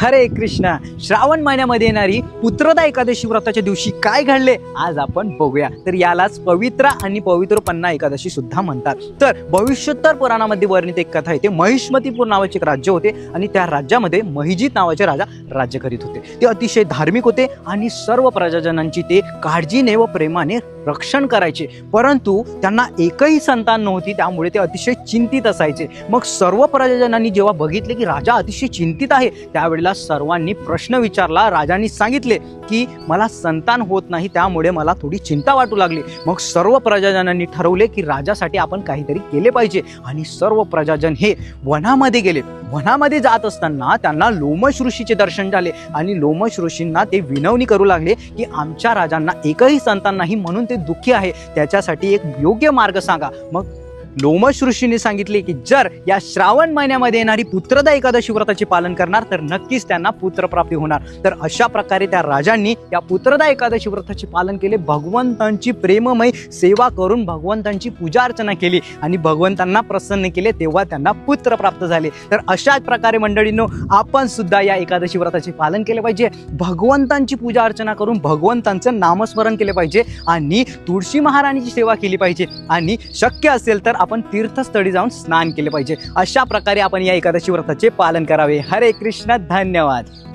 हरे कृष्णा. श्रावण महिन्यामध्ये येणारी पुत्रदा एकादशी व्रताच्या दिवशी काय घडले आज आपण बघूया. तर यालाच पवित्र आणि पवित्रपन्ना एकादशी सुद्धा म्हणतात. तर भविष्योत्तर पुराणामध्ये वर्णित एक कथा आहे. ते महिष्मतीपूर नावाचे एक राज्य होते आणि त्या राज्यामध्ये महिजित नावाचे राजा राज्य करीत होते. ते अतिशय धार्मिक होते आणि सर्व प्रजाजनांची ते काळजीने व प्रेमाने रक्षण करायचे. परंतु त्यांना एकही संतान नव्हती, त्यामुळे ते अतिशय चिंतित असायचे. मग सर्व प्रजाजनांनी जेव्हा बघितले की राजा अतिशय चिंतित आहे, त्यावेळेला सर्वांनी प्रश्न विचारला. राजांनी सांगितले की मला संतान होत नाही, त्यामुळे मला थोडी चिंता वाटू लागली. मग सर्व प्रजाजनांनी ठरवले की राजासाठी आपण काहीतरी केले पाहिजे आणि सर्व प्रजाजन हे वनामध्ये गेले. वनामध्ये जात असताना त्यांना लोमश ऋषीचे दर्शन झाले आणि लोमश ऋषींना ते विनवणी करू लागले की आमच्या राजांना एकही संतान नाही, म्हणून ते दुःखी आहे, त्याच्यासाठी एक योग्य मार्ग सांगा. मग लोमश ऋषीने सांगितले की जर या श्रावण महिन्यामध्ये येणारी पुत्रदा एकादशी व्रताचे पालन करणार तर नक्कीच त्यांना पुत्रप्राप्ती होणार. तर अशा प्रकारे त्या राजांनी या पुत्रदा एकादशी व्रताचे पालन केले. भगवंतांची प्रेममय सेवा करून भगवंतांची पूजा अर्चना केली आणि भगवंतांना प्रसन्न केले, तेव्हा त्यांना पुत्र प्राप्त झाले. तर अशाच प्रकारे मंडळींनो, आपण सुद्धा या एकादशी व्रताचे पालन केले पाहिजे. भगवंतांची पूजा अर्चना करून भगवंतांचं नामस्मरण केले पाहिजे आणि तुळशी महाराणीची सेवा केली पाहिजे आणि शक्य असेल तर आपण तीर्थस्थळी जाऊन स्नान केले पाहिजे. अशा प्रकारे आपण या एकादशी व्रताचे पालन करावे. हरे कृष्ण. धन्यवाद.